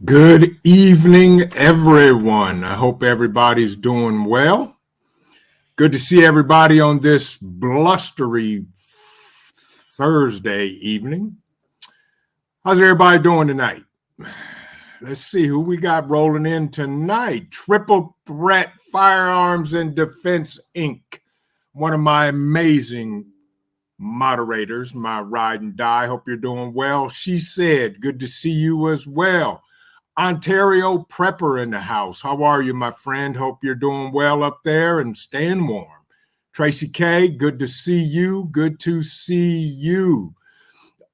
Good evening, everyone. I hope everybody's doing well. Good to see everybody on this blustery Thursday evening. How's everybody doing tonight? Let's see who we got rolling in tonight. Triple Threat Firearms and Defense Inc. One of my amazing moderators, my ride and die. Hope you're doing well. She said, good to see you as well. Ontario Prepper in the house. How are you, my friend? Hope you're doing well up there and staying warm. Tracy K, good to see you. Good to see you.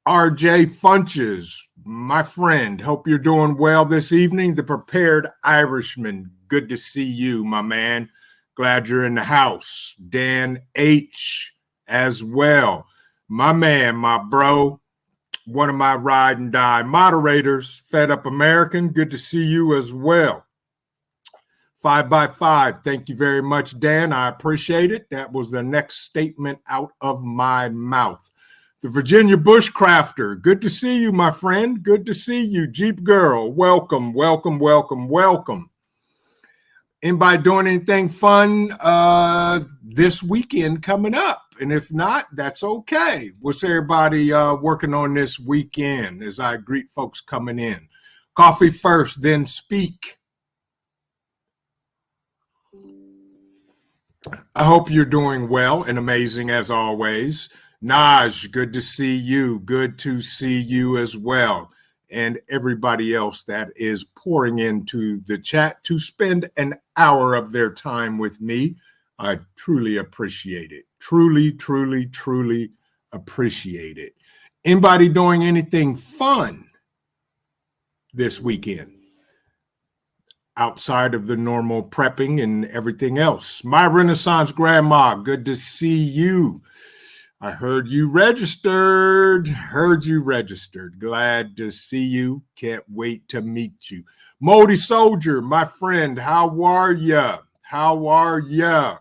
RJ Funches, my friend. Hope you're doing well this evening. The Prepared Irishman, good to see you, my man. Glad you're in the house. Dan H as well. My man, my bro. One of my ride and die moderators, Fed Up American. Good to see you as well. 5x5. Thank you very much, Dan. I appreciate it. That was the next statement out of my mouth. The Virginia Bushcrafter. Good to see you, my friend. Good to see you. Jeep Girl. Welcome, welcome, welcome, welcome. Anybody doing anything fun this weekend coming up? And if not, that's okay. What's everybody working on this weekend as I greet folks coming in? Coffee first, then speak. I hope you're doing well and amazing as always. Naj, good to see you. Good to see you as well. And everybody else that is pouring into the chat to spend an hour of their time with me. I truly appreciate it. Truly, truly, truly appreciate it. Anybody doing anything fun this weekend outside of the normal prepping and everything else? My Renaissance Grandma, good to see you. I heard you registered. Glad to see you. Can't wait to meet you. Moldy Soldier, my friend, how are ya? How are ya?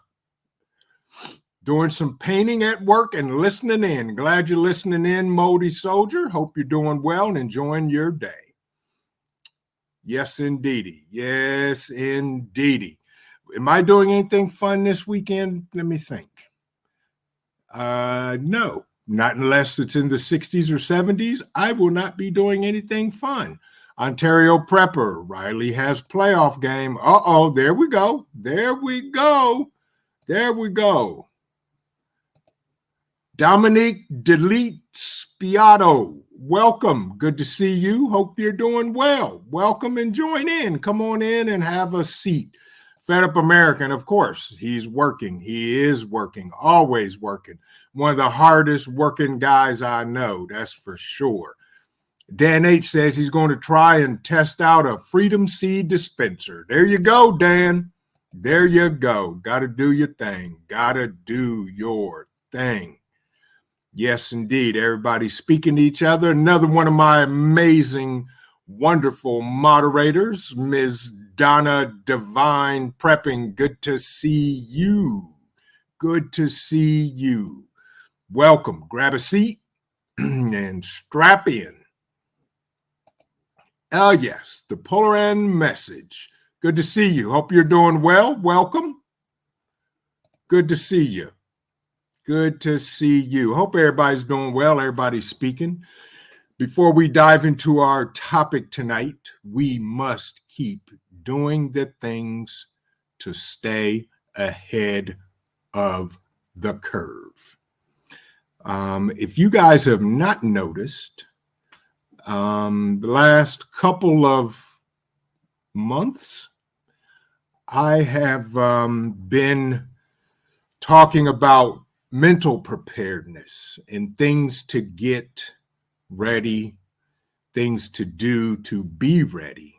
Doing some painting at work and listening in. Glad you're listening in, Moldy Soldier. Hope you're doing well and enjoying your day. Yes, indeedy. Yes, indeedy. Am I doing anything fun this weekend? Let me think. No, not unless it's in the 60s or 70s. I will not be doing anything fun. Ontario Prepper, Riley has playoff game. Uh-oh, there we go. There we go. There we go. Dominique Delete Spiato, welcome. Good to see you. Hope you're doing well. Welcome and join in. Come on in and have a seat. Fed Up American, of course, he's working. He is working, always working. One of the hardest working guys I know, that's for sure. Dan H says he's going to try and test out a Freedom Seed dispenser. There you go, Dan. There you go. Got to do your thing. Got to do your thing. Yes, indeed. Everybody's speaking to each other. Another one of my amazing, wonderful moderators, Ms. Donna Divine Prepping. Good to see you. Good to see you. Welcome. Grab a seat and strap in. Oh, yes, the Polar End message. Good to see you. Hope you're doing well. Welcome. Good to see you. Good to see you. Hope everybody's doing well. Everybody's speaking. Before we dive into our topic tonight, we must keep doing the things to stay ahead of the curve. If you guys have not noticed, the last couple of months, I have been talking about mental preparedness and things to get ready, things to do to be ready,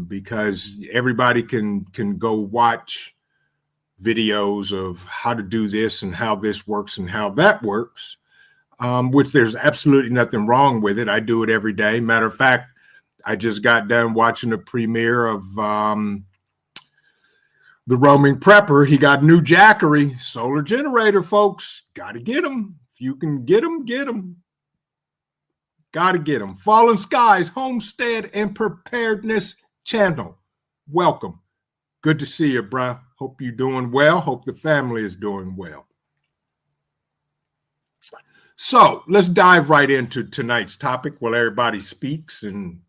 because everybody can go watch videos of how to do this and how this works and how that works, which there's absolutely nothing wrong with it. I do it every day. Matter of fact, I just got done watching a premiere of The Roaming Prepper. He got a new Jackery solar generator, folks. Got to get them. If you can get them, get them. Gotta get them. Fallen Skies, Homestead and Preparedness channel. Welcome. Good to see you, bruh. Hope you're doing well. Hope the family is doing well. So let's dive right into tonight's topic while everybody speaks and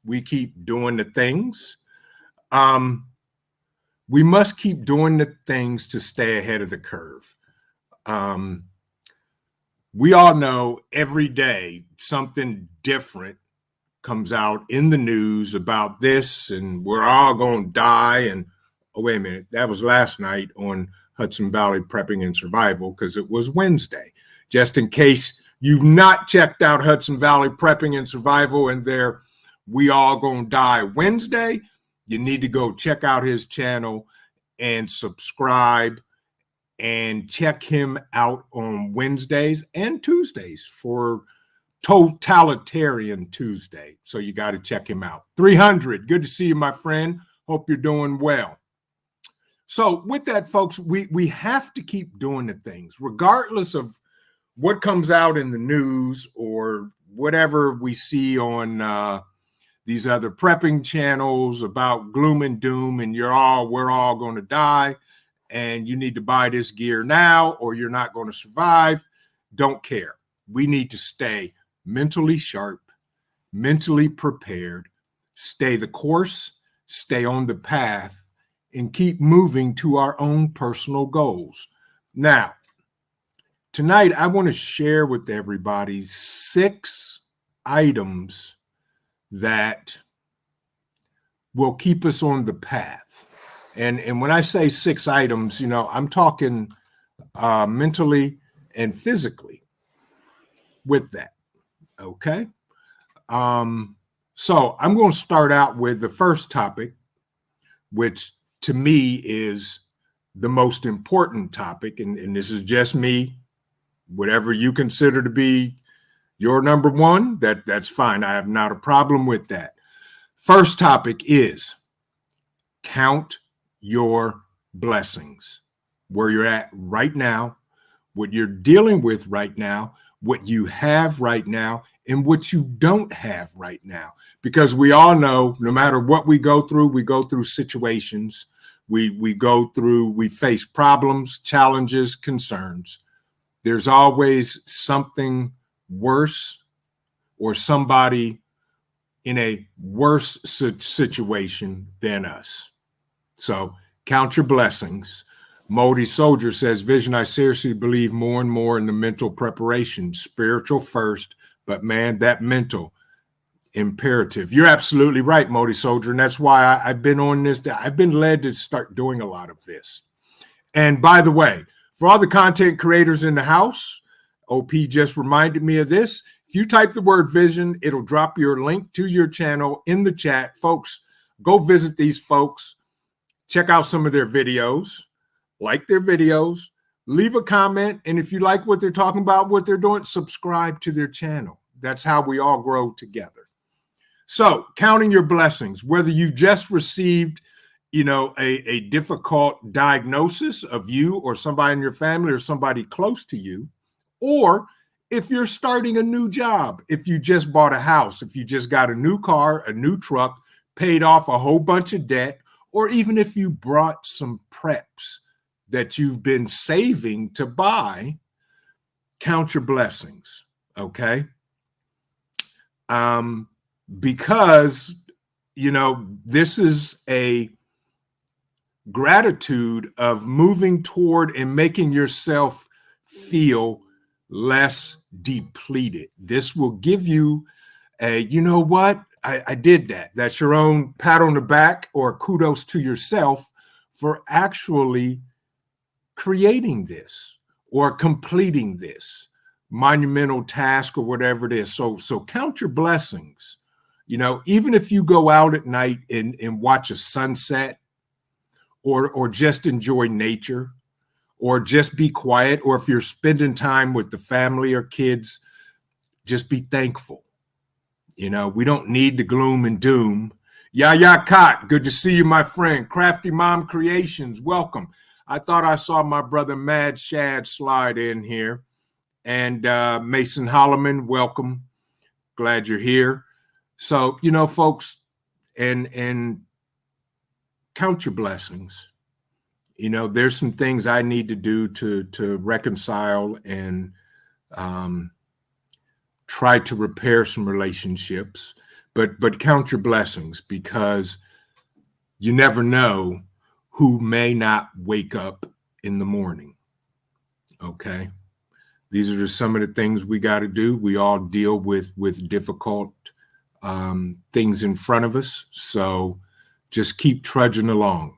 we keep doing the things. We must keep doing the things to stay ahead of the curve. We all know every day something different comes out in the news about this, and we're all going to die. And oh, wait a minute, that was last night on Hudson Valley Prepping and Survival because it was Wednesday. Just in case you've not checked out Hudson Valley Prepping and Survival and their We All Gonna Die Wednesday, you need to go check out his channel and subscribe and check him out on Wednesdays and Tuesdays for Totalitarian Tuesday. So you got to check him out. 300, good to see you, my friend. Hope you're doing well. So with that, folks, we have to keep doing the things, regardless of what comes out in the news or whatever we see on these other prepping channels about gloom and doom and we're all going to die and you need to buy this gear now or you're not going to survive. Don't care. We need to stay mentally sharp, mentally prepared, stay the course, stay on the path, and keep moving to our own personal goals. Now, tonight, I want to share with everybody 6 items that will keep us on the path. And when I say 6 items, I'm talking mentally and physically with that. Okay. So I'm going to start out with the first topic, which to me is the most important topic. And this is just me. Whatever you consider to be your number one, that's fine. I have not a problem with that. First topic is count your blessings. Where you're at right now, what you're dealing with right now, what you have right now, and what you don't have right now. Because we all know no matter what we go through situations, we face problems, challenges, concerns. There's always something worse or somebody in a worse situation than us. So count your blessings. Moldy Soldier says, Vision, I seriously believe more and more in the mental preparation, spiritual first, but man, that mental imperative. You're absolutely right, Moldy Soldier. And that's why I've been on this. I've been led to start doing a lot of this. And by the way, for all the content creators in the house, OP just reminded me of this. If you type the word vision, it'll drop your link to your channel in the chat. Folks, go visit these folks. Check out some of their videos. Like their videos, leave a comment, and if you like what they're talking about, what they're doing, subscribe to their channel. That's how we all grow together. So, counting your blessings, whether you've just received, a difficult diagnosis of you or somebody in your family or somebody close to you, or if you're starting a new job, if you just bought a house, if you just got a new car, a new truck, paid off a whole bunch of debt, or even if you brought some preps that you've been saving to buy, count your blessings, okay? Because, this is a gratitude of moving toward and making yourself feel less depleted. This will give you a, I did that. That's your own pat on the back or kudos to yourself for actually creating this or completing this monumental task or whatever it is. So count your blessings. Even if you go out at night and watch a sunset or just enjoy nature or just be quiet, or if you're spending time with the family or kids, just be thankful. We don't need the gloom and doom. Yaya Kot, good to see you, my friend. Crafty Mom Creations, welcome. I thought I saw my brother Mad Shad slide in here. And Mason Holloman, welcome. Glad you're here. So, folks, and count your blessings. There's some things I need to do to reconcile and try to repair some relationships, but count your blessings, because you never know who may not wake up in the morning. Okay. These are just some of the things we got to do. We all deal with difficult things in front of us. So just keep trudging along.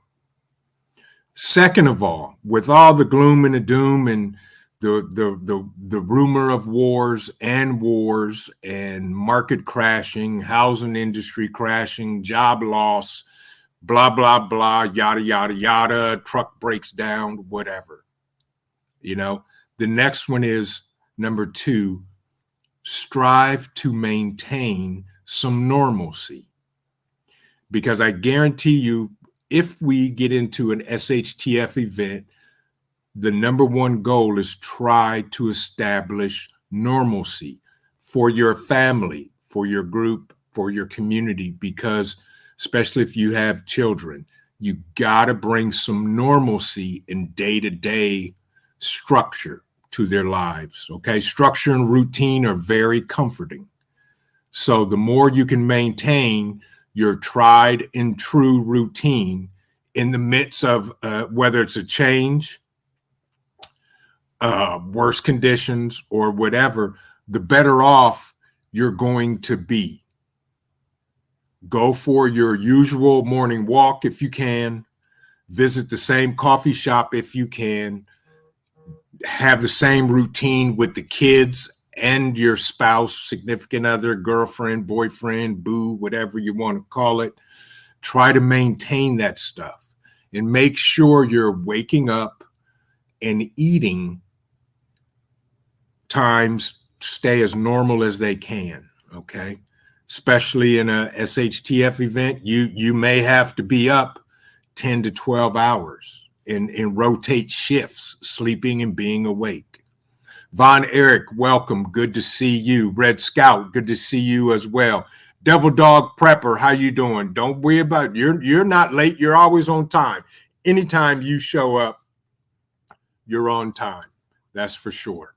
Second of all, with all the gloom and the doom and the rumor of wars and market crashing, housing industry crashing, job loss, blah, blah, blah, yada, yada, yada, truck breaks down, whatever. The next one is number 2, strive to maintain some normalcy. Because I guarantee you, if we get into an SHTF event, the number one goal is try to establish normalcy for your family, for your group, for your community, because especially if you have children, you got to bring some normalcy in day-to-day structure to their lives. Okay. Structure and routine are very comforting. So the more you can maintain your tried and true routine in the midst of whether it's a change, worse conditions, or whatever, the better off you're going to be. Go for your usual morning walk if you can. Visit the same coffee shop if you can. Have the same routine with the kids and your spouse, significant other, girlfriend, boyfriend, boo, whatever you want to call it. Try to maintain that stuff and make sure you're waking up and eating times stay as normal as they can. Okay. Especially in a SHTF event, you may have to be up 10 to 12 hours and rotate shifts, sleeping and being awake. Von Eric, welcome. Good to see you. Red Scout, good to see you as well. Devil Dog Prepper, how you doing? Don't worry about it. You're not late. You're always on time. Anytime you show up, you're on time. That's for sure.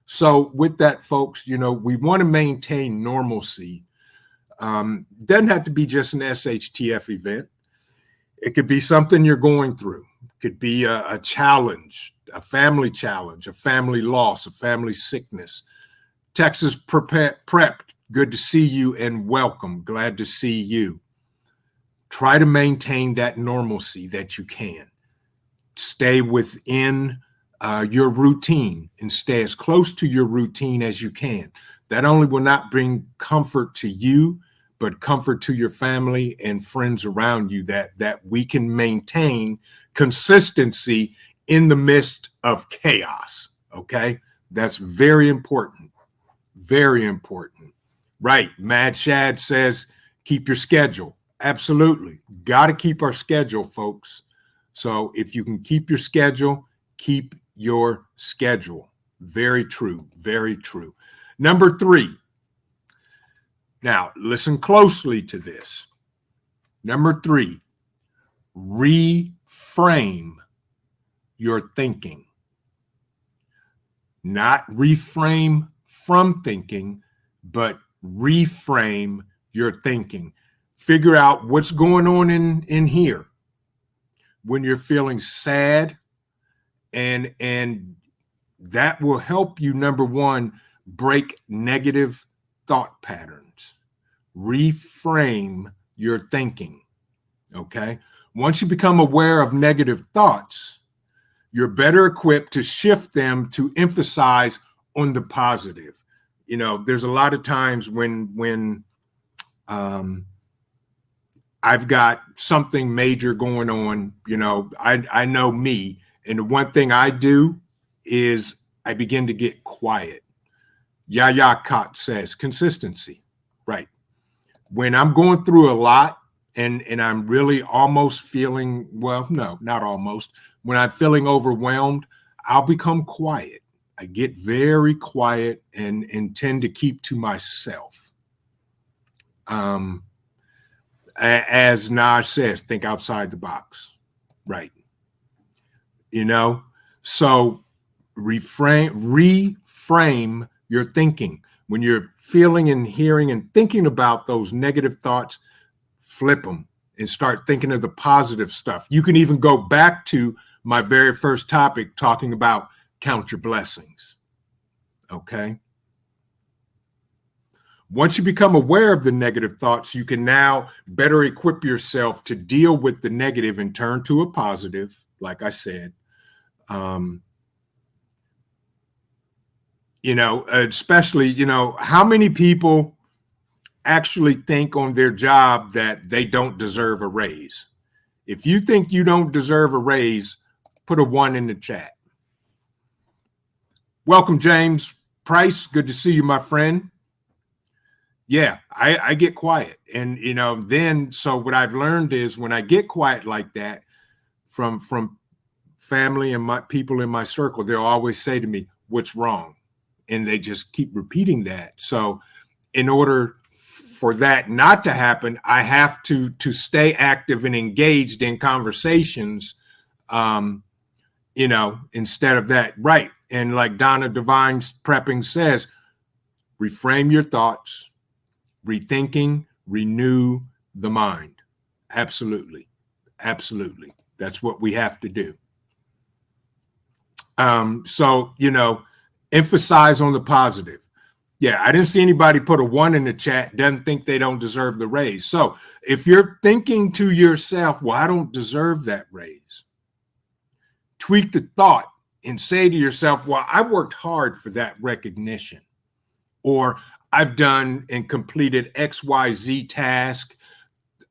So with that, folks, we want to maintain normalcy. Doesn't have to be just an SHTF event. It could be something you're going through. It could be a challenge, a family loss, a family sickness. Texas Prepped, good to see you and welcome. Glad to see you. Try to maintain that normalcy that you can. Stay within your routine and stay as close to your routine as you can. That only will not bring comfort to you, but comfort to your family and friends around you, that we can maintain consistency in the midst of chaos. Okay. That's very important. Very important. Right. Mad Shad says, keep your schedule. Absolutely. Got to keep our schedule, folks. So if you can keep your schedule, keep your schedule. Very true. Very true. Number 3. Now, listen closely to this. Number 3, reframe your thinking. Not reframe from thinking, but reframe your thinking. Figure out what's going on in here when you're feeling sad, and that will help you, number 1, break negative thought patterns. Reframe your thinking. Okay. Once you become aware of negative thoughts, you're better equipped to shift them to emphasize on the positive. There's a lot of times when I've got something major going on, I know me, and the one thing I do is I begin to get quiet. Yaya Kot says consistency. Right. When I'm going through a lot and I'm really almost feeling, well, no, not almost. When I'm feeling overwhelmed, I'll become quiet I get very quiet and tend to keep to myself. As Naj says, think outside the box, right? So reframe your thinking. When you're feeling and hearing and thinking about those negative thoughts, flip them and start thinking of the positive stuff. You can even go back to my very first topic, talking about count your blessings. Okay. Once you become aware of the negative thoughts, you can now better equip yourself to deal with the negative and turn to a positive, like I said. Especially, how many people actually think on their job that they don't deserve a raise? If you think you don't deserve a raise, put a 1 in the chat. Welcome, James Price. Good to see you, my friend. Yeah, I get quiet. And, so what I've learned is when I get quiet like that from family and my people in my circle, they'll always say to me, what's wrong? And they just keep repeating that. So in order for that not to happen, I have to stay active and engaged in conversations, instead of that. Right. And like Donna Devine's Prepping says, reframe your thoughts, rethinking, renew the mind. Absolutely. Absolutely. That's what we have to do. So, emphasize on the positive. Yeah, I didn't see anybody put a 1 in the chat, doesn't think they don't deserve the raise. So if you're thinking to yourself, well, I don't deserve that raise, tweak the thought and say to yourself, well, I worked hard for that recognition, or I've done and completed XYZ task,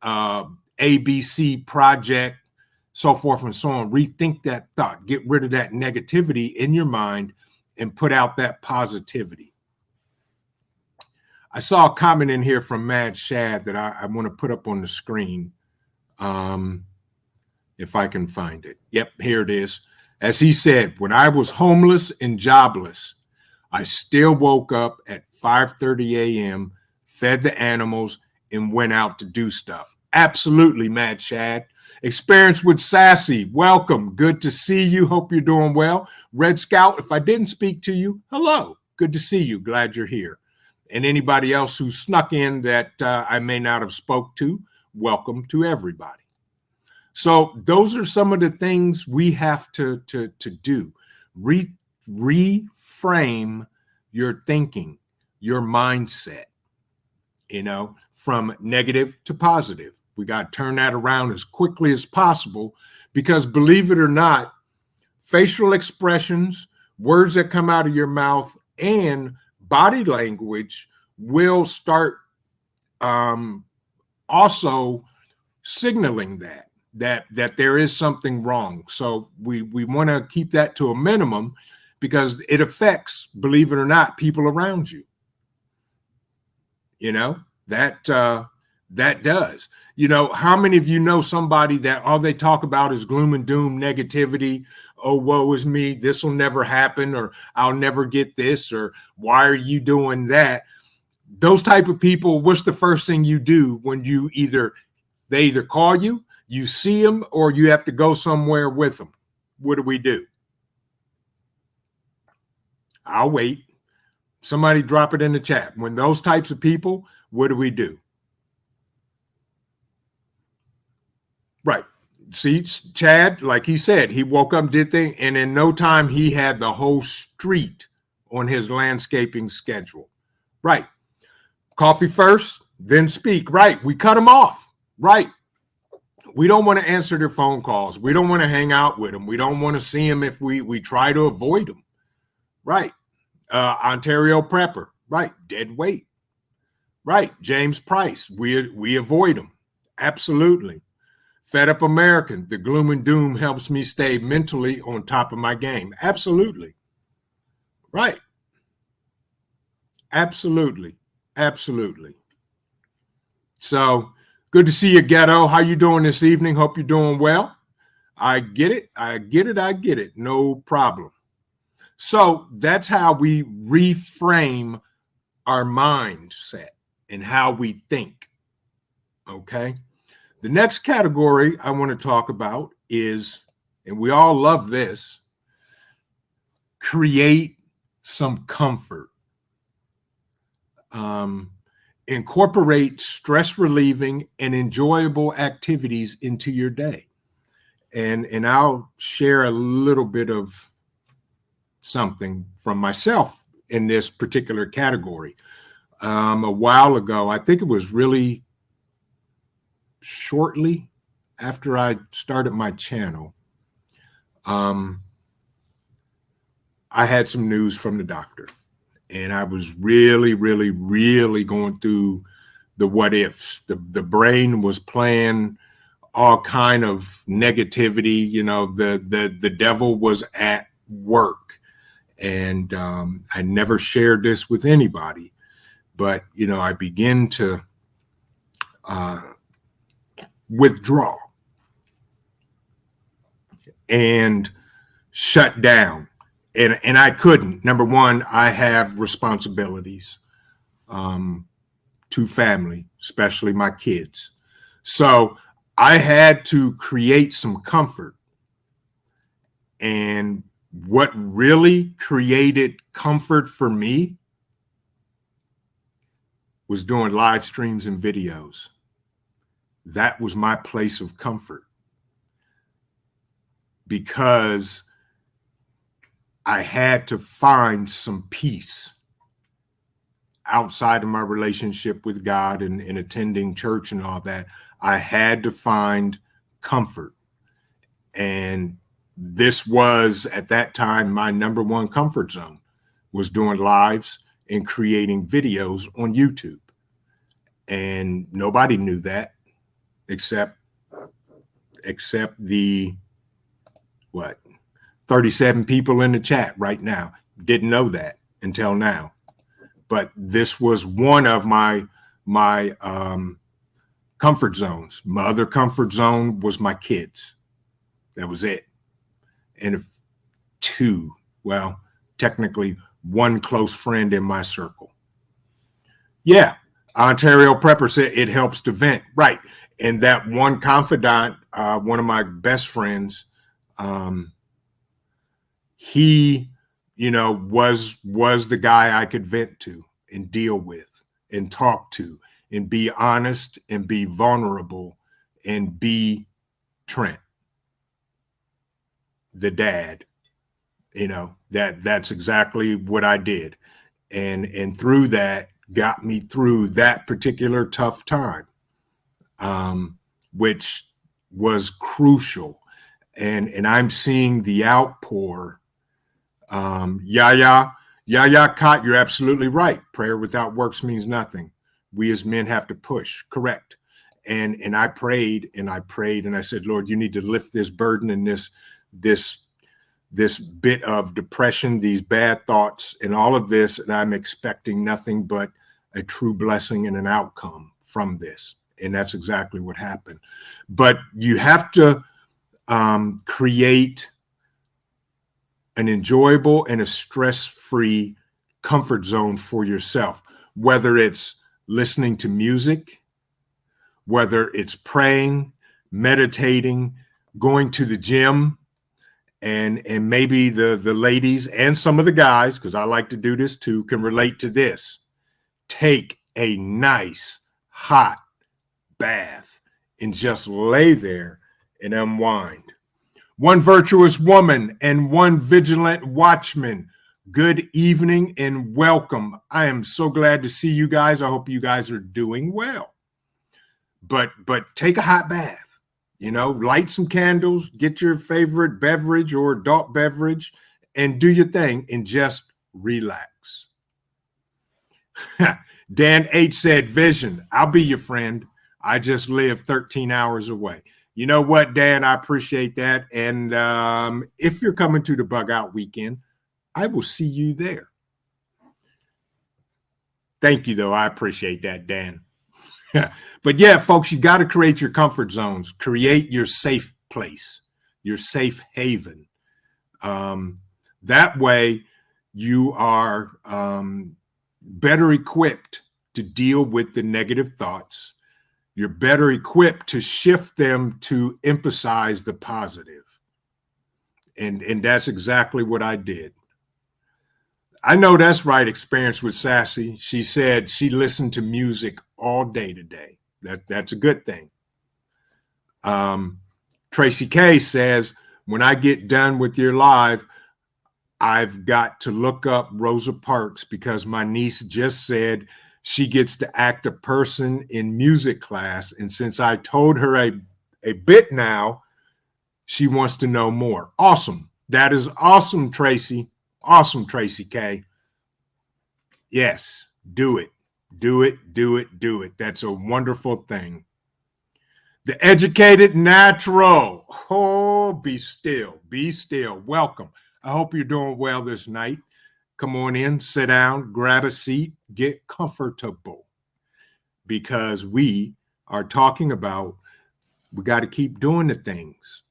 ABC project, so forth and so on. Rethink that thought, get rid of that negativity in your mind and put out that positivity. I saw a comment in here from Mad Shad that I want to put up on the screen. If I can find it. Yep, here it is. As he said, when I was homeless and jobless, I still woke up at 5:30 a.m., fed the animals, and went out to do stuff. Absolutely, Mad Shad. Experience with Sassy, welcome. Good to see you. Hope you're doing well. Red Scout, if I didn't speak to you, hello. Good to see you. Glad you're here. And anybody else who snuck in that I may not have spoke to, welcome to everybody. So those are some of the things we have to do. Reframe your thinking, your mindset, from negative to positive. We got to turn that around as quickly as possible because, believe it or not, facial expressions, words that come out of your mouth, and body language will start also signaling that there is something wrong. So we want to keep that to a minimum because it affects, believe it or not, people around you. That does. How many of you know somebody that all they talk about is gloom and doom, negativity? Oh, woe is me. This will never happen, or I'll never get this, or why are you doing that? Those type of people, what's the first thing you do when they either call you, you see them, or you have to go somewhere with them? What do? I'll wait. Somebody drop it in the chat. When those types of people, what do? Right. See, Chad, like he said, he woke up, did things, and in no time he had the whole street on his landscaping schedule. Right. Coffee first, then speak. Right. We cut them off. Right. We don't want to answer their phone calls. We don't want to hang out with them. We don't want to see them if we try to avoid them. Right. Ontario Prepper. Right. Dead weight. Right. James Price. We avoid them. Absolutely. Fed Up American. The gloom and doom helps me stay mentally on top of my game. Absolutely. Right. Absolutely. Absolutely. So good to see you, Ghetto. How you doing this evening? Hope you're doing well. I get it. I get it. No problem. So that's how we reframe our mindset and how we think. Okay. The next category I want to talk about is, and we all love this, create some comfort. Incorporate stress relieving and enjoyable activities into your day. And I'll share a little bit of something from myself in this particular category. A while ago, I think it was really shortly after I started my channel, I had some news from the doctor, and I was really, really, really going through the what ifs. The brain was playing all kind of negativity. You know, the devil was at work, and I never shared this with anybody, but you know, I began to withdraw and shut down. And I couldn't. Number one, I have responsibilities to family, especially my kids. So I had to create some comfort. And what really created comfort for me was doing live streams and videos. That was my place of comfort, because I had to find some peace outside of my relationship with God and attending church and all that. I had to find comfort. And this was, at that time, my number one comfort zone, was doing lives and creating videos on YouTube. And nobody knew that except the, 37 people in the chat right now. Didn't know that until now. But this was one of my comfort zones. My other comfort zone was my kids. That was it. And two, well, technically one close friend in my circle. Yeah, Ontario Prepper said it helps to vent. Right. And that one confidant, one of my best friends, he, you know, was the guy I could vent to and deal with and talk to and be honest and be vulnerable and be Trent, the dad. You know, that's exactly what I did. And through that, got me through that particular tough time, which was crucial. And I'm seeing the outpour. Yaya Cott, you're absolutely right. Prayer without works means nothing. We as men have to push. Correct. And I prayed and I said, Lord, you need to lift this burden and this bit of depression, these bad thoughts and all of this. And I'm expecting nothing but a true blessing and an outcome from this. And that's exactly what happened. But you have to create an enjoyable and a stress-free comfort zone for yourself, whether it's listening to music, whether it's praying, meditating, going to the gym, and maybe the ladies and some of the guys, because I like to do this too, can relate to this. Take a nice hot bath and just lay there and unwind. One virtuous woman and one vigilant watchman. Good evening and welcome. I am so glad to see you guys. I hope you guys are doing well. But take a hot bath, you know, light some candles, get your favorite beverage or adult beverage and do your thing and just relax. Dan H said, vision, I'll be your friend. I just live 13 hours away. You know what, Dan, I appreciate that. And if you're coming to the Bug Out weekend, I will see you there. Thank you, though. I appreciate that, Dan. But yeah, folks, you got to create your comfort zones. Create your safe place, your safe haven. That way, you are better equipped to deal with the negative thoughts. You're better equipped to shift them to emphasize the positive. And that's exactly what I did. I know that's right. Experience with Sassy. She said she listened to music all day today. That's a good thing. Tracy K says, when I get done with your live, I've got to look up Rosa Parks because my niece just said she gets to act a person in music class. And since I told her a bit now, she wants to know more. Awesome. That is awesome, Tracy. Awesome, Tracy K. Yes, do it. Do it, do it, do it. That's a wonderful thing. The educated natural. Oh, be still. Be still. Welcome. I hope you're doing well this night. Come on in, sit down, grab a seat, get comfortable. Because we are talking about we got to keep doing the things.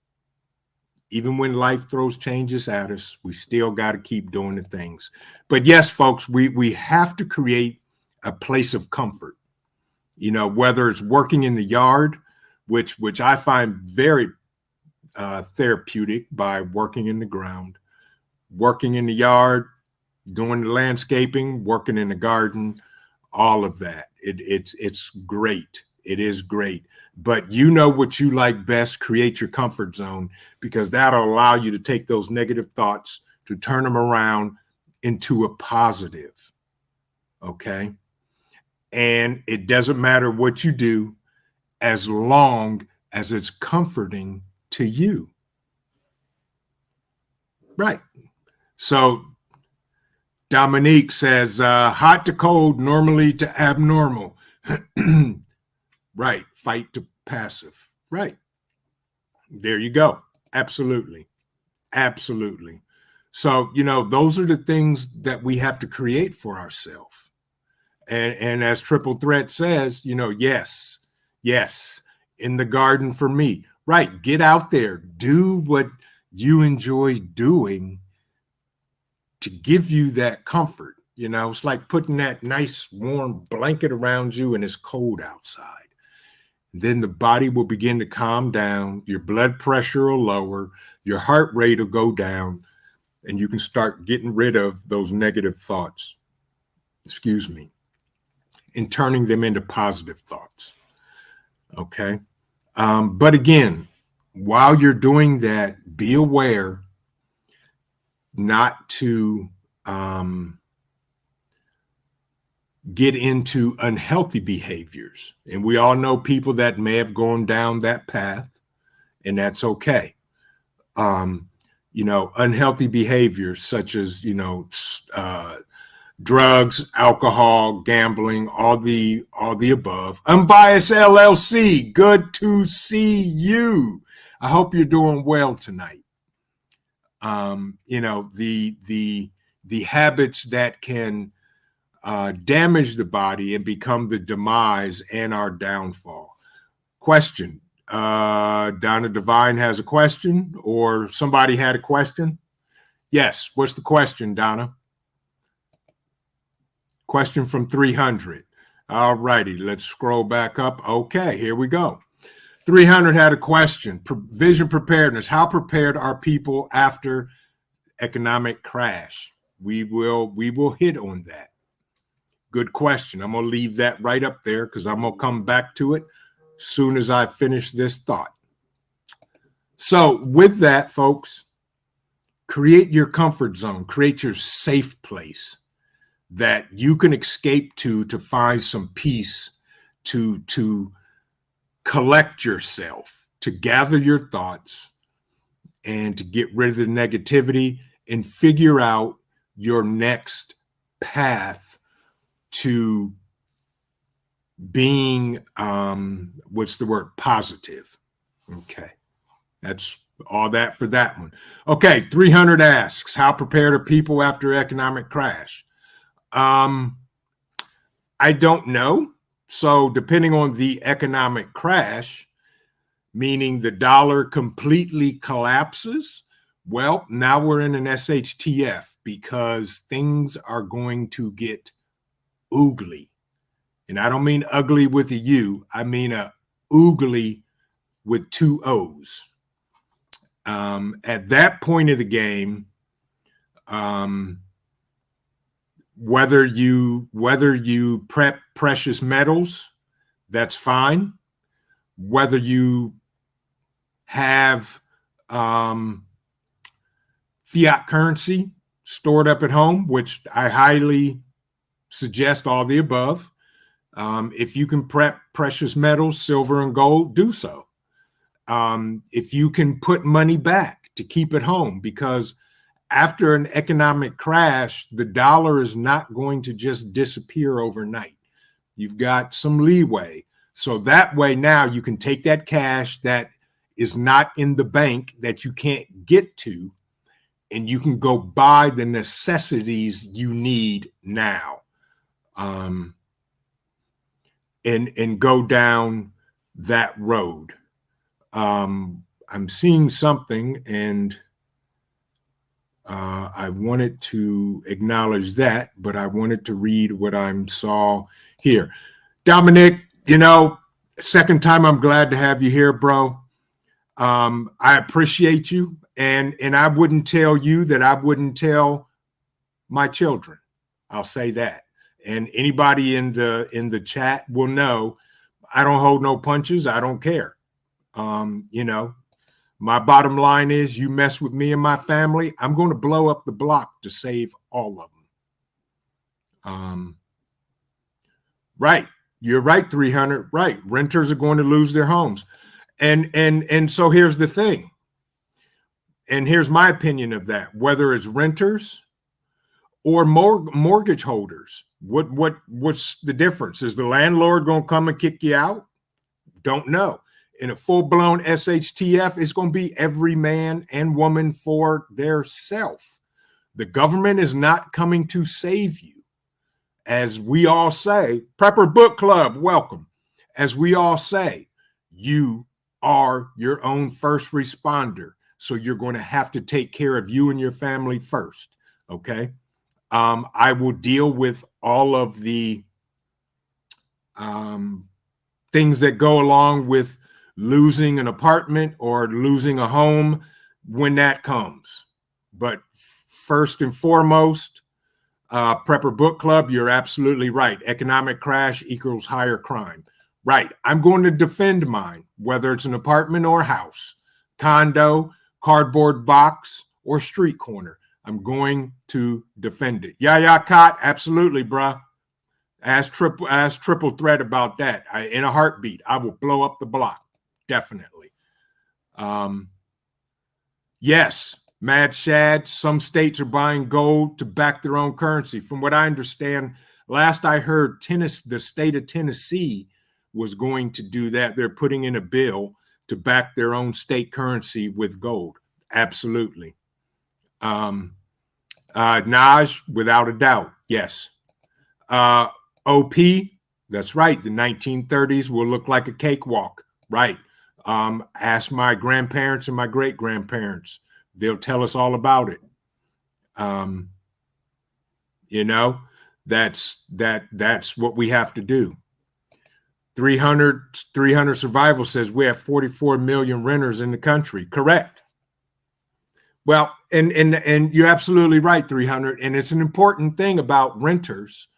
Even when life throws changes at us, we still got to keep doing the things. But yes, folks, we have to create a place of comfort. You know, whether it's working in the yard, which I find very therapeutic by working in the ground, working in the yard, doing the landscaping, working in the garden, all of that. It's great. It is great. But you know what you like best, create your comfort zone, because that'll allow you to take those negative thoughts to turn them around into a positive. Okay. And it doesn't matter what you do as long as it's comforting to you. Right. So Dominique says, hot to cold, normally to abnormal. Right. Fight to passive. Right. There you go. Absolutely. Absolutely. So, you know, those are the things that we have to create for ourselves. And as Triple Threat says, you know, yes, in the garden for me. Right. Get out there. Do what you enjoy doing to give you that comfort. You know, it's like putting that nice warm blanket around you and it's cold outside. Then the body will begin to calm down. Your blood pressure will lower. Your heart rate will go down. And you can start getting rid of those negative thoughts. Excuse me. And turning them into positive thoughts. Okay. But again, while you're doing that, be aware not to get into unhealthy behaviors. And we all know people that may have gone down that path, and that's okay. You know, unhealthy behaviors such as, you know, drugs, alcohol, gambling, all the above. Unbiased LLC, good to see you. I hope you're doing well tonight. You know, the habits that can damage the body and become the demise and our downfall. Question. Donna Devine has a question, or somebody had a question? Yes. What's the question, Donna? Question from 300. All righty. Let's scroll back up. Okay, here we go. 300 had a question. Vision preparedness. How prepared are people after economic crash? We will hit on that. Good question. I'm going to leave that right up there because I'm going to come back to it as soon as I finish this thought. So with that, folks, create your comfort zone, create your safe place that you can escape to find some peace, to collect yourself, to gather your thoughts, and to get rid of the negativity and figure out your next path to being, what's the word? Positive. Okay. That's all that for that one. Okay. 300 asks, how prepared are people after economic crash? I don't know. So depending on the economic crash, meaning the dollar completely collapses, well, now we're in an SHTF. because things are going to get oogly. And I don't mean ugly with a U. I mean a oogly with two O's. At that point of the game, whether you prep precious metals, that's fine. Whether you have fiat currency stored up at home, which I highly suggest all the above. If you can prep precious metals, silver and gold, do so. If you can put money back to keep it home, because after an economic crash, the dollar is not going to just disappear overnight. You've got some leeway. So that way now you can take that cash that is not in the bank that you can't get to, and you can go buy the necessities you need now, and go down that road. I'm seeing something, and I wanted to acknowledge that, but I wanted to read what I saw here. Dominic, second time I'm glad to have you here, bro. I appreciate you, and I wouldn't tell you that I wouldn't tell my children. I'll say that. And anybody in the chat will know I don't hold no punches. I don't care. My bottom line is, you mess with me and my family, I'm going to blow up the block to save all of them. Right. You're right, 300. Right. Renters are going to lose their homes. And so here's the thing. And here's my opinion of that. Whether it's renters or mortgage holders, what's the difference? Is the landlord going to come and kick you out? Don't know. In a full-blown SHTF, it's going to be every man and woman for their self. The government is not coming to save you. As we all say, Prepper Book Club, welcome. As we all say, you are your own first responder. So you're going to have to take care of you and your family first, okay? I will deal with all of the things that go along with losing an apartment or losing a home when that comes. But first and foremost, Prepper Book Club, you're absolutely right. Economic crash equals higher crime. Right. I'm going to defend mine, whether it's an apartment or house, condo, cardboard box, or street corner. I'm going to defend it. Yeah, Cot, absolutely, bruh. Ask Triple Threat about that. In a heartbeat, I will blow up the block. Definitely. Yes, Mad Shad, some states are buying gold to back their own currency. From what I understand, last I heard, the state of Tennessee was going to do that. They're putting in a bill to back their own state currency with gold. Absolutely. Naj, without a doubt, yes. OP, that's right. The 1930s will look like a cakewalk. Right. Ask my grandparents and my great-grandparents. They'll tell us all about it. That's what we have to do. 300 Survival says we have 44 million renters in the country. Correct. Well, and you're absolutely right, 300. And it's an important thing about renters,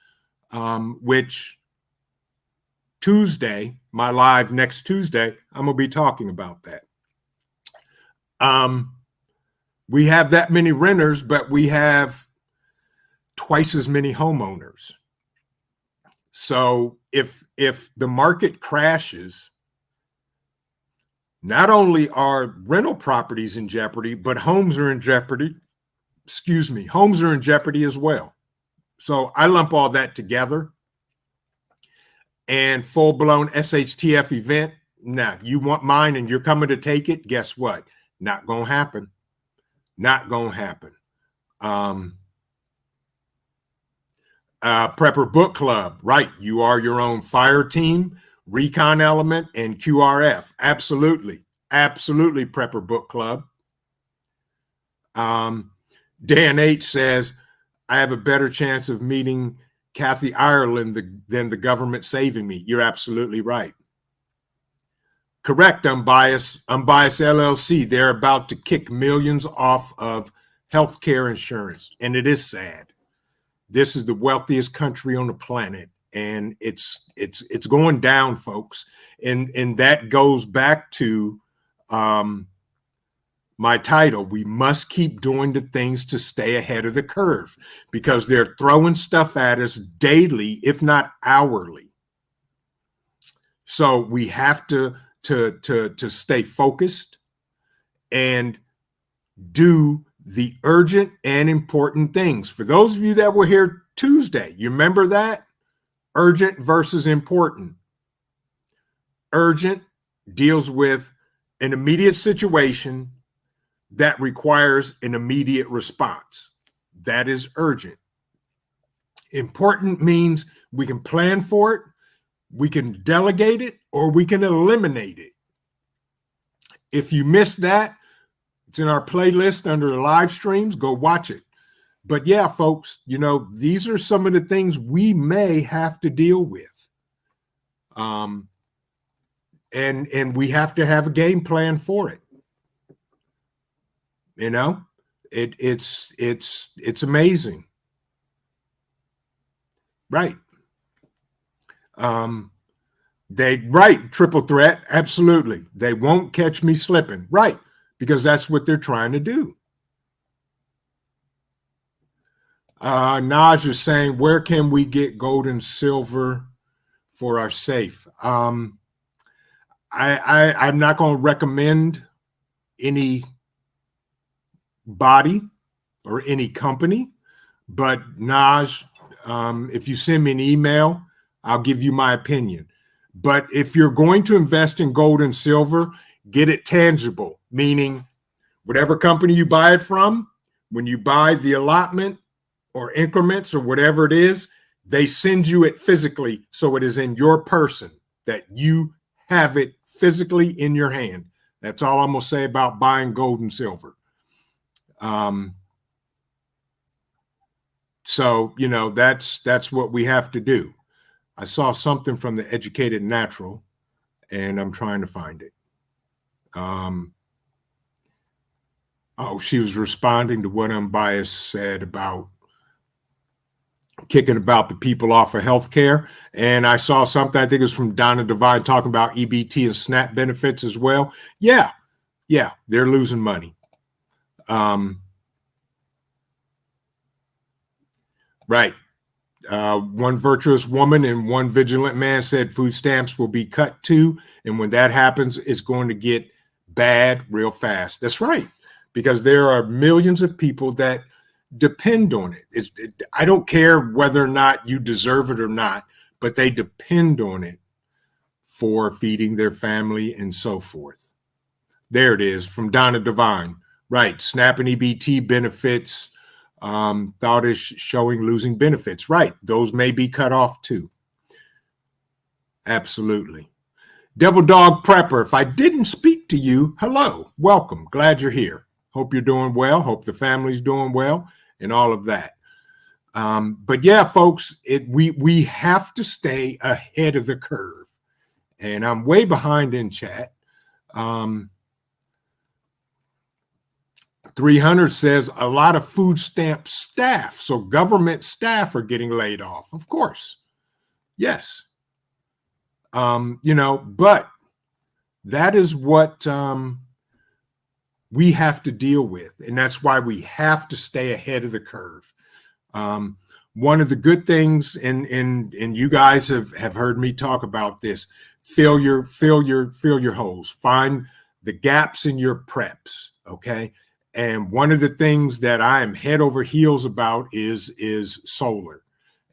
which Tuesday, my live next Tuesday, I'm going to be talking about that. We have that many renters, but we have twice as many homeowners. So if the market crashes, not only are rental properties in jeopardy, but homes are in jeopardy. Homes are in jeopardy as well. So I lump all that together. And full-blown SHTF event, nah, you want mine and you're coming to take it, guess what? Not going to happen. Not going to happen. Prepper Book Club, right. You are your own fire team, recon element, and QRF. Absolutely. Absolutely, Prepper Book Club. Dan H says, I have a better chance of meeting Kathy Ireland than the government saving me. You're absolutely right. Correct, Unbiased LLC. They're about to kick millions off of healthcare insurance, and it is sad. This is the wealthiest country on the planet, and it's going down, folks. And that goes back to my title. We must keep doing the things to stay ahead of the curve, because they're throwing stuff at us daily, if not hourly. So we have to stay focused and do the urgent and important things. For those of you that were here Tuesday, you remember that? Urgent versus important. Urgent deals with an immediate situation that requires an immediate response. That is urgent. Important means we can plan for it, we can delegate it, or we can eliminate it. If you missed that, it's in our playlist under the live streams. Go watch it. But yeah, folks, these are some of the things we may have to deal with. And we have to have a game plan for it. It's amazing. Right. Triple threat. Absolutely. They won't catch me slipping. Right. Because that's what they're trying to do. Naj is saying, where can we get gold and silver for our safe? I'm not going to recommend any body or any company, but Naj, if you send me an email, I'll give you my opinion. But if you're going to invest in gold and silver, get it tangible, meaning whatever company you buy it from, when you buy the allotment or increments or whatever it is, they send you it physically, so it is in your person, that you have it physically in your hand. That's all I'm going to say about buying gold and silver. So, that's what we have to do. I saw something from the Educated Natural, and I'm trying to find it. She was responding to what Unbiased said about kicking about the people off of healthcare. And I saw something, I think it was from Donna Devine, talking about EBT and SNAP benefits as well. Yeah, they're losing money. Right. One virtuous woman and one vigilant man said food stamps will be cut too. And when that happens, it's going to get bad real fast. That's right. Because there are millions of people that depend on it. I don't care whether or not you deserve it or not, but they depend on it for feeding their family and so forth. There it is from Donna Devine. Right. SNAP and EBT benefits. Thought is showing losing benefits. Right. Those may be cut off too. Absolutely. Devil Dog Prepper, if I didn't speak to you, hello, welcome. Glad you're here. Hope you're doing well. Hope the family's doing well and all of that. But yeah, folks, we have to stay ahead of the curve. And I'm way behind in chat. 300 says a lot of food stamp staff. So government staff are getting laid off. Of course. Yes. But that is what we have to deal with. And that's why we have to stay ahead of the curve. One of the good things, and you guys have heard me talk about this, fill your holes, find the gaps in your preps. Okay. And one of the things that I am head over heels about is solar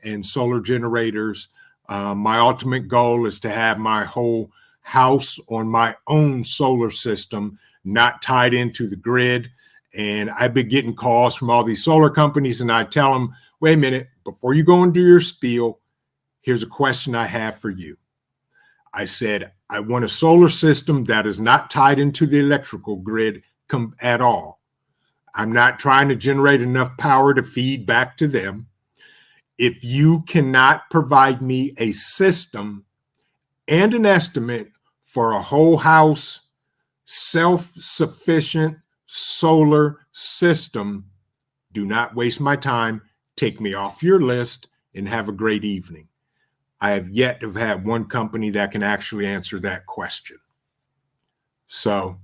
and solar generators. My ultimate goal is to have my whole house on my own solar system, not tied into the grid. And I've been getting calls from all these solar companies, and I tell them, wait a minute, before you go and do your spiel, here's a question I have for you. I said, I want a solar system that is not tied into the electrical grid at all. I'm not trying to generate enough power to feed back to them. If you cannot provide me a system and an estimate for a whole house, self-sufficient solar system, do not waste my time. Take me off your list and have a great evening. I have yet to have had one company that can actually answer that question. So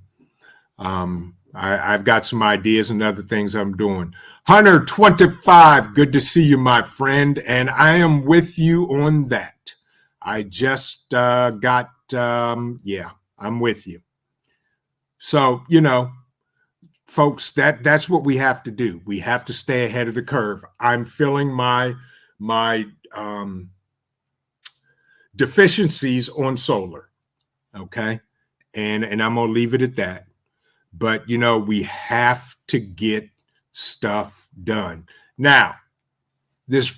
I've got some ideas and other things I'm doing. Hunter 25, good to see you, my friend. And I am with you on that. I just got, I'm with you. So, folks, that's what we have to do. We have to stay ahead of the curve. I'm filling my deficiencies on solar. Okay. And I'm going to leave it at that. But, we have to get stuff done. Now,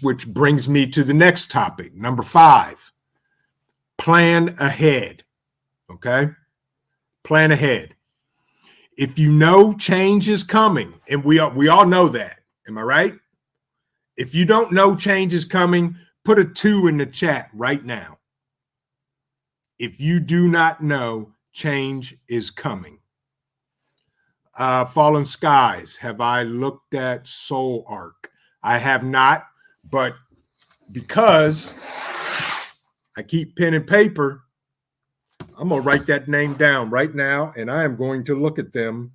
which brings me to the next topic, number 5, plan ahead. Okay. Plan ahead. If you know change is coming, and we all know that, am I right? If you don't know change is coming, put a 2 in the chat right now. If you do not know change is coming. Fallen Skies, have I looked at Soul Arc? I have not, but because I keep pen and paper, I'm going to write that name down right now, and I am going to look at them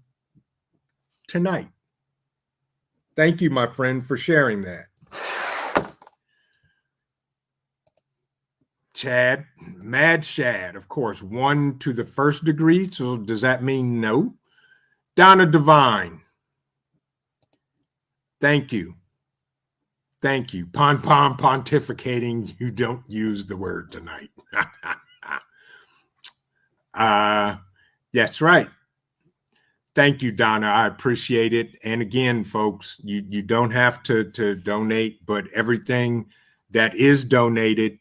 tonight. Thank you, my friend, for sharing that. Chad, Mad Shad, of course, 1 to the 1st degree. So does that mean no? Donna Divine, thank you. Thank you. Pontificating, you don't use the word tonight. That's right. Thank you, Donna. I appreciate it. And again, folks, you don't have to donate, but everything that is donated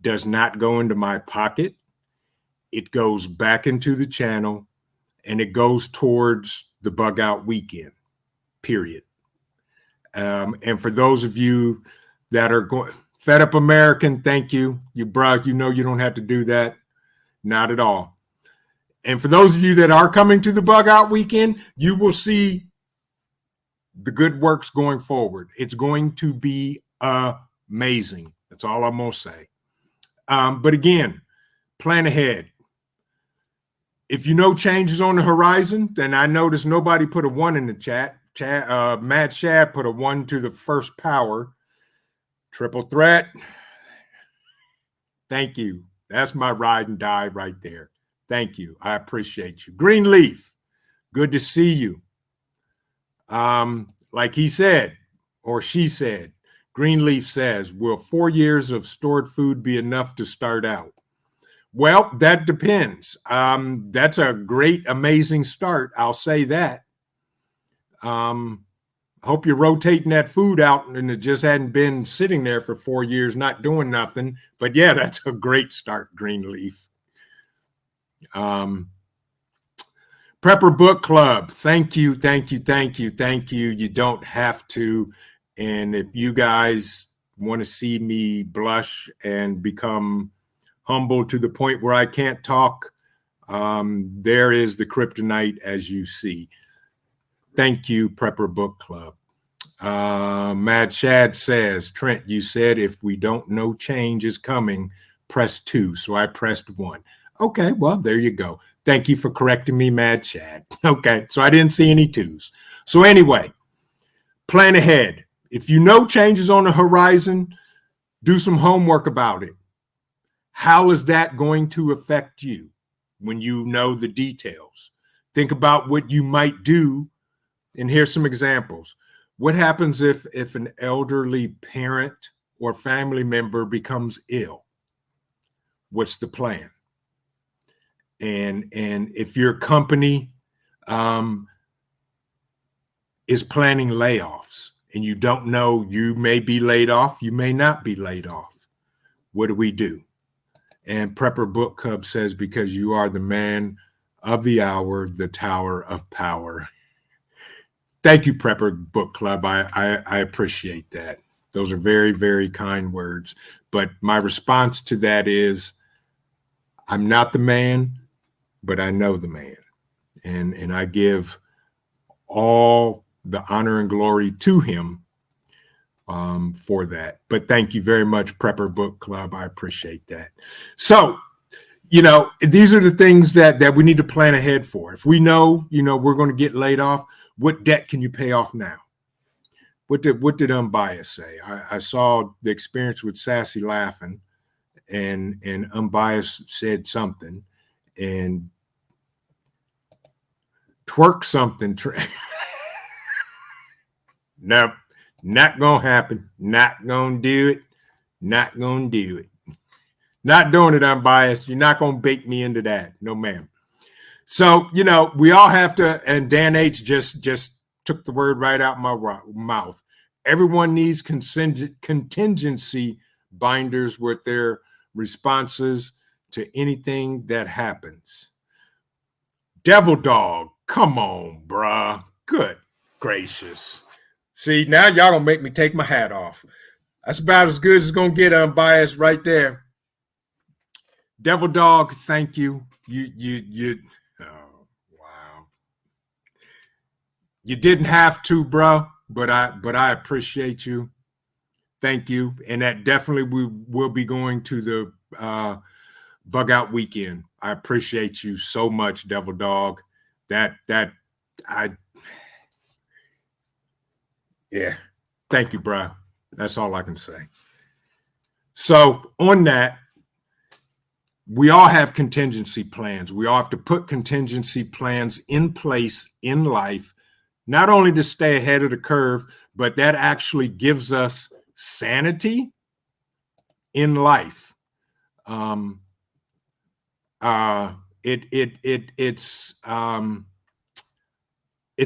does not go into my pocket. It goes back into the channel, and it goes towards the Bug Out Weekend, period. And for those of you that are going, Fed Up American, thank you. You don't have to do that. Not at all. And for those of you that are coming to the Bug Out Weekend, you will see the good works going forward. It's going to be amazing. That's all I'm going to say. But again, plan ahead. If you know change is on the horizon, then I noticed nobody put a 1 in the chat. Matt Shad put a 1 to the 1st power. Triple threat. Thank you. That's my ride and die right there. Thank you. I appreciate you. Greenleaf, good to see you. Like he said, or she said, Greenleaf says, will 4 years of stored food be enough to start out? Well, that depends. That's a great, amazing start. I'll say that. Hope you're rotating that food out and it just hadn't been sitting there for 4 years, not doing nothing. But yeah, that's a great start, Greenleaf. Prepper Book Club. Thank you. Thank you. Thank you. Thank you. You don't have to. And if you guys want to see me blush and become humble to the point where I can't talk, there is the kryptonite as you see. Thank you, Prepper Book Club. Mad Shad says, Trent, you said if we don't know change is coming, press 2. So I pressed 1. Okay, well, there you go. Thank you for correcting me, Mad Shad. Okay, so I didn't see any 2s. So anyway, plan ahead. If you know change is on the horizon, do some homework about it. How is that going to affect you when you know the details? Think about what you might do. And here's some examples. What happens if an elderly parent or family member becomes ill? What's the plan? And if your company is planning layoffs and you don't know, you may be laid off, you may not be laid off. What do we do? And Prepper Book Club says, because you are the man of the hour, the tower of power. Thank you, Prepper Book Club. I appreciate that. Those are very, very kind words. But my response to that is, I'm not the man, but I know the man. And I give all the honor and glory to him for that. But thank you very much, Prepper Book Club. I appreciate that. So, these are the things that we need to plan ahead for. If we know, we're going to get laid off, what debt can you pay off now? What did Unbiased say? I saw the experience with Sassy laughing, and Unbiased said something, and twerk something. Nope, not gonna happen. Not gonna do it. Not gonna do it. Not doing it, Unbiased. You're not gonna bait me into that. No, ma'am. So, we all have to, and Dan H just took the word right out my mouth. Everyone needs contingency binders with their responses to anything that happens. Devil Dog, come on, bruh. Good gracious. See, now y'all gonna make me take my hat off. That's about as good as it's gonna get, Unbiased, right there. Devil Dog, thank you. You oh, wow. You didn't have to, bro, but I appreciate you. Thank you. And that definitely we will be going to the bug out weekend. I appreciate you so much, Devil Dog. Yeah. Thank you, bro. That's all I can say. So on that, we all have contingency plans. We all have to put contingency plans in place in life, not only to stay ahead of the curve, but that actually gives us sanity in life. It's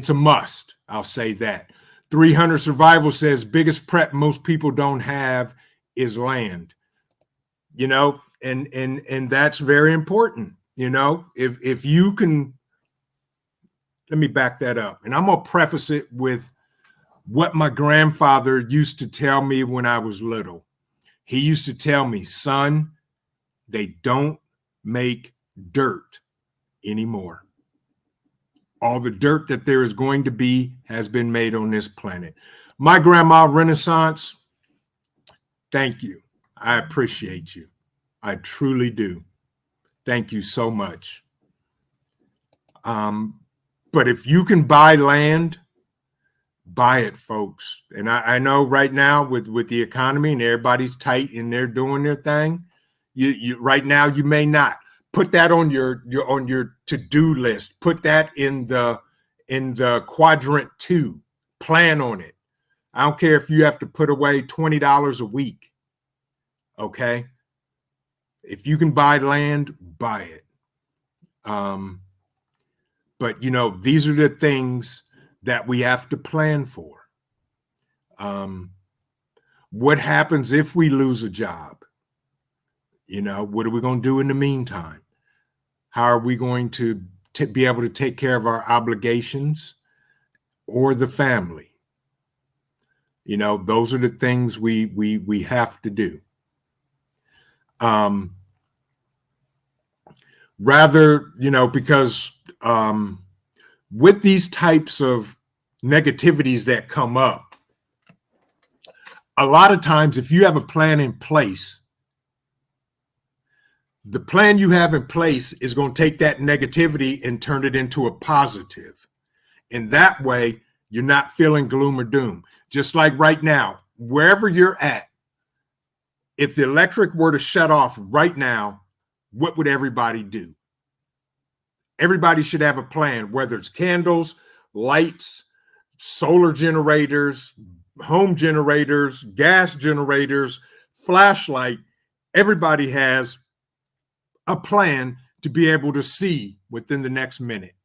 a must. I'll say that. 300 Survival says biggest prep most people don't have is land. And that's very important. If you can, let me back that up. And I'm going to preface it with what my grandfather used to tell me when I was little. He used to tell me, son, they don't make dirt anymore. All the dirt that there is going to be has been made on this planet. My grandma Renaissance, thank you. I appreciate you. I truly do. Thank you so much. But if you can buy land, buy it, folks. And I know right now with the economy and everybody's tight and they're doing their thing, you right now you may not. Put that on your to-do list. Put that in the quadrant 2. Plan on it. I don't care if you have to put away $20 a week. Okay? If you can buy land, buy it. But these are the things that we have to plan for. What happens if we lose a job? What are we going to do in the meantime? How are we going to be able to take care of our obligations or the family? Those are the things we have to do. Because with these types of negativities that come up, a lot of times if you have a plan in place, the plan you have in place is going to take that negativity and turn it into a positive. And that way, you're not feeling gloom or doom. Just like right now, wherever you're at, if the electric were to shut off right now, what would everybody do? Everybody should have a plan, whether it's candles, lights, solar generators, home generators, gas generators, flashlight. Everybody has a plan to be able to see within the next minute.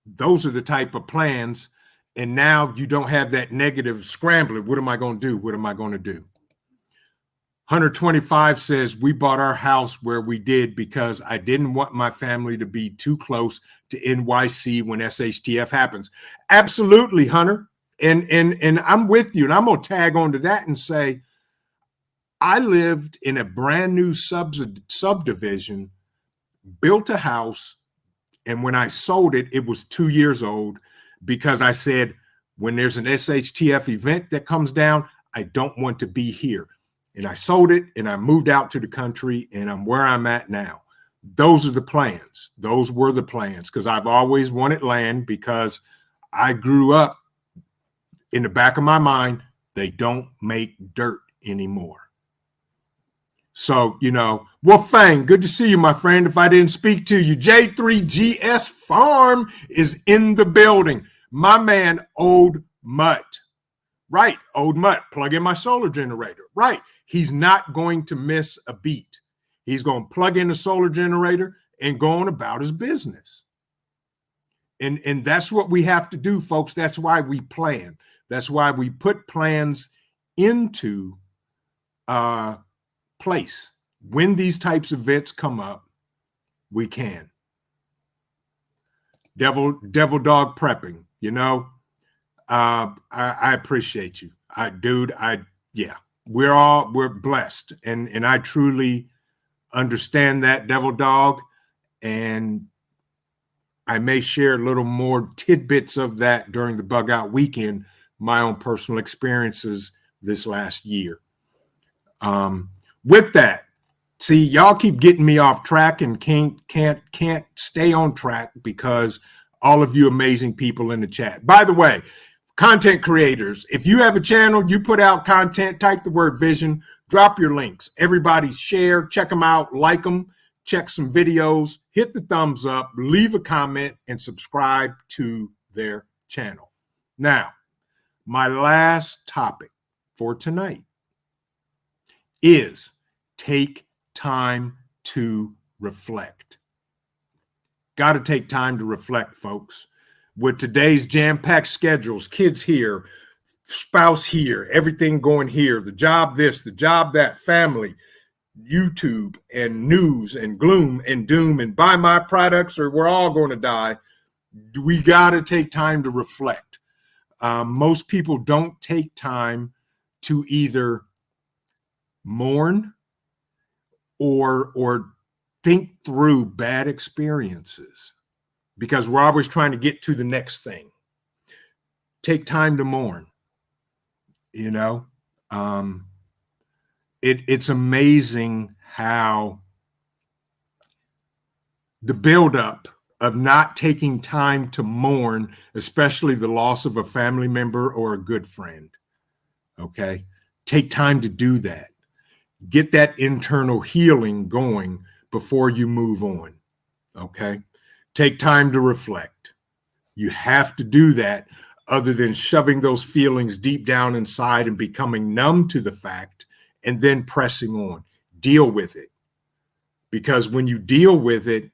Those are the type of plans. And now you don't have that negative scrambling. What am I going to do? What am I going to do? 125 says, we bought our house where we did because I didn't want my family to be too close to NYC when SHTF happens. Absolutely, Hunter. And I'm with you. And I'm going to tag on to that and say, I lived in a brand new subdivision, built a house, and when I sold it, it was 2 years old because I said, when there's an SHTF event that comes down, I don't want to be here. And I sold it and I moved out to the country and I'm where I'm at now. Those are the plans. Those were the plans because I've always wanted land because I grew up in the back of my mind, they don't make dirt anymore. So, Fang, good to see you, my friend. If I didn't speak to you, J3GS Farm is in the building. My man, Old Mutt. Right, Old Mutt, plug in my solar generator. Right, he's not going to miss a beat. He's going to plug in the solar generator and go on about his business. And that's what we have to do, folks. That's why we plan. That's why we put plans into place. When these types of events come up, we can. Devil dog prepping, I appreciate you. We're blessed. And I truly understand that, Devil Dog. And I may share a little more tidbits of that during the Bug Out weekend, my own personal experiences this last year. With that, see, y'all keep getting me off track and can't stay on track because all of you amazing people in the chat. By the way, content creators, if you have a channel, you put out content, type the word vision, drop your links. Everybody share, check them out, like them, check some videos, hit the thumbs up, leave a comment, and subscribe to their channel. Now, my last topic for tonight is take time to reflect. Got to take time to reflect, folks. With today's jam-packed schedules, kids here, spouse here, everything going here, the job this, the job that, family, YouTube, and news, and gloom, and doom, and buy my products or we're all going to die. We got to take time to reflect. Most people don't take time to either mourn or think through bad experiences because we're always trying to get to the next thing. Take time to mourn. It's amazing how the buildup of not taking time to mourn, especially the loss of a family member or a good friend. Okay, take time to do that. Get that internal healing going before you move on. Okay, take time to reflect. You have to do that other than shoving those feelings deep down inside and becoming numb to the fact and then pressing on. Deal with it. Because when you deal with it,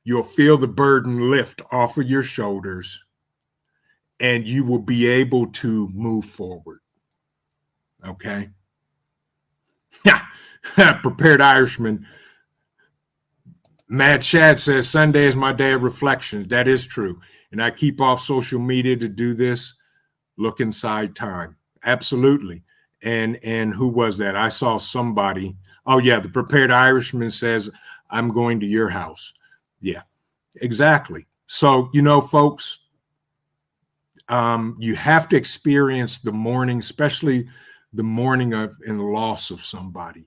you'll feel the burden lift off of your shoulders and you will be able to move forward. Okay? Prepared Irishman. Mad Shad says, Sunday is my day of reflection. That is true. And I keep off social media to do this. Look inside time. Absolutely. And who was that? I saw somebody. Oh, yeah. The Prepared Irishman says, I'm going to your house. Yeah, exactly. So, folks, you have to experience the mourning, especially the mourning of and the loss of somebody.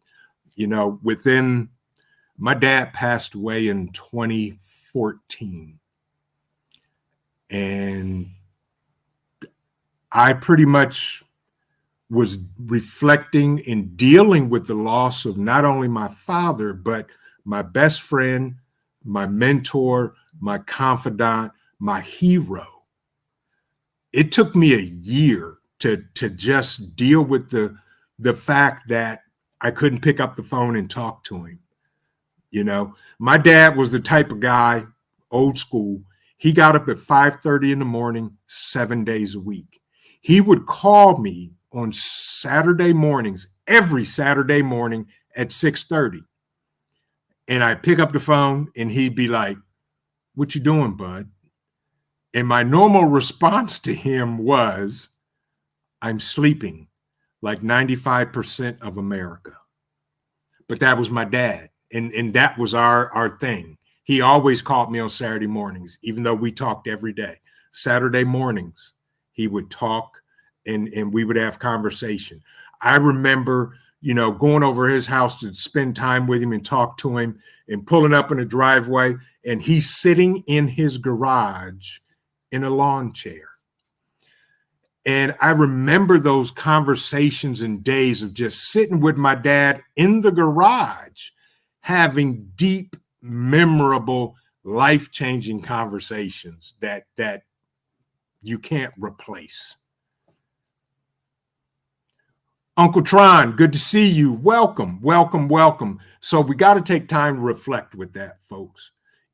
My dad passed away in 2014. And I pretty much was reflecting and dealing with the loss of not only my father, but my best friend, my mentor, my confidant, my hero. It took me a year to just deal with the fact that I couldn't pick up the phone and talk to him. My dad was the type of guy, old school. He got up at 5:30 in the morning, 7 days a week. He would call me on Saturday mornings every Saturday morning at 6:30. And I pick up the phone and he'd be like, "What you doing, bud?" And my normal response to him was, "I'm sleeping like 95% of America." But that was my dad. And that was our thing. He always called me on Saturday mornings, even though we talked every day. Saturday mornings, he would talk and we would have conversation. I remember, going over his house to spend time with him and talk to him and pulling up in the driveway, and he's sitting in his garage in a lawn chair. And I remember those conversations and days of just sitting with my dad in the garage, having deep, memorable, life-changing conversations that you can't replace. Uncle Tron, good to see you. Welcome, welcome, welcome. So we got to take time to reflect with that, folks.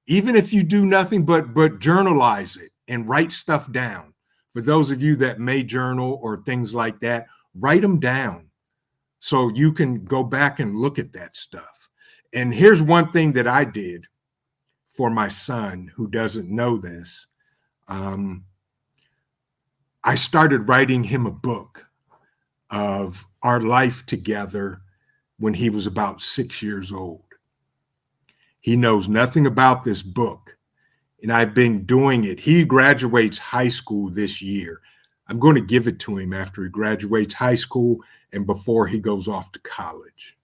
Even if you do nothing but journalize it and write stuff down. For those of you that may journal or things like that, write them down so you can go back and look at that stuff. And here's one thing that I did for my son who doesn't know this. I started writing him a book of our life together when he was about 6 years old. He knows nothing about this book. And I've been doing it. He graduates high school this year. I'm going to give it to him after he graduates high school and before he goes off to college.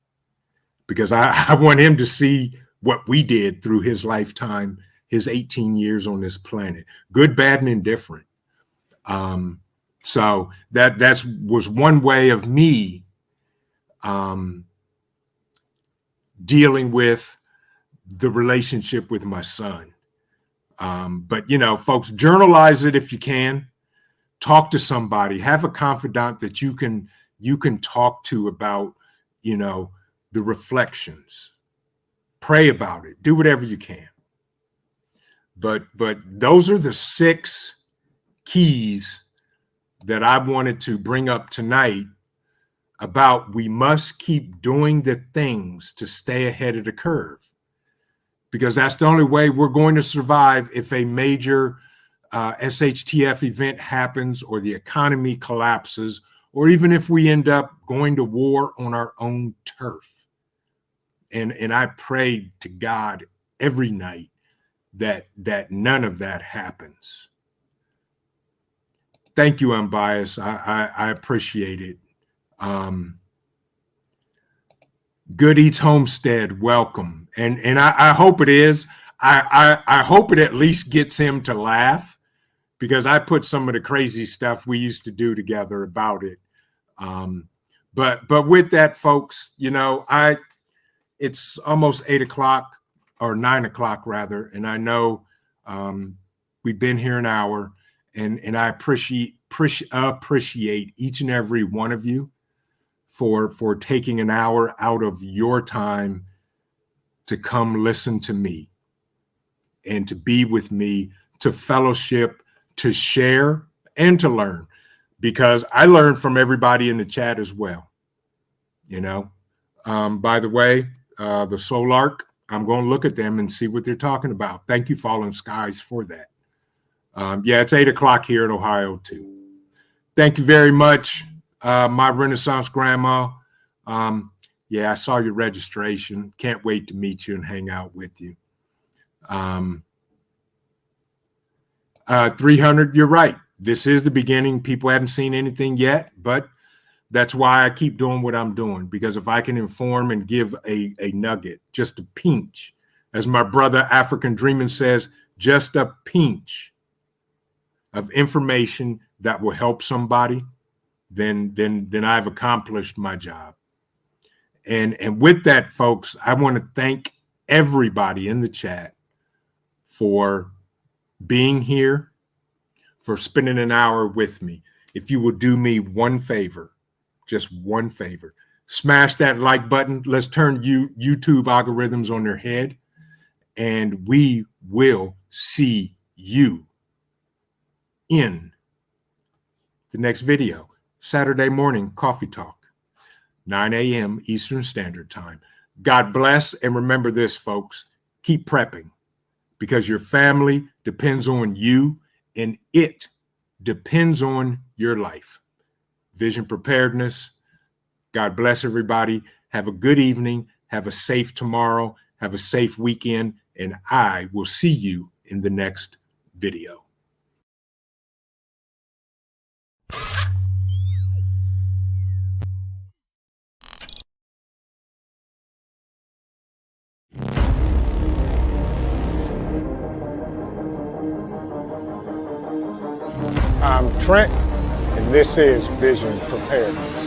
Because I want him to see what we did through his lifetime, his 18 years on this planet, good, bad, and indifferent. So that was one way of me dealing with the relationship with my son. But, folks, journalize it if you can. Talk to somebody. Have a confidant that you can talk to about, the reflections. Pray about it. Do whatever you can. But those are the 6 keys that I wanted to bring up tonight about we must keep doing the things to stay ahead of the curve. Because that's the only way we're going to survive if a major SHTF event happens or the economy collapses, or even if we end up going to war on our own turf. And I pray to God every night that none of that happens. Thank you, Unbiased. I appreciate it. Good Eats Homestead, welcome. And I hope it is. I hope it at least gets him to laugh, because I put some of the crazy stuff we used to do together about it. But with that, folks, it's almost 8 o'clock or 9 o'clock rather. And I know we've been here an hour, and I appreciate each and every one of you for taking an hour out of your time to come listen to me and to be with me, to fellowship, to share, and to learn, because I learned from everybody in the chat as well. By the way, the Solark, I'm going to look at them and see what they're talking about. Thank you, Fallen Skies, for that. It's 8 o'clock here in Ohio too. Thank you very much. My Renaissance grandma. I saw your registration. Can't wait to meet you and hang out with you. 300, you're right. This is the beginning. People haven't seen anything yet, but that's why I keep doing what I'm doing, because if I can inform and give a nugget, just a pinch, as my brother African Dreamin' says, just a pinch of information that will help somebody, then I've accomplished my job. And with that, folks, I want to thank everybody in the chat for being here, for spending an hour with me. If you will do me one favor, just one favor, smash that like button. Let's turn YouTube algorithms on their head, and we will see you in the next video. Saturday morning coffee talk. 9 a.m. Eastern Standard Time. God bless, and remember this, folks. Keep prepping because your family depends on you and it depends on your life. Vision Preparedness. God bless everybody. Have a good evening. Have a safe tomorrow. Have a safe weekend. And I will see you in the next video. I'm Trent, and this is Vision Preparedness.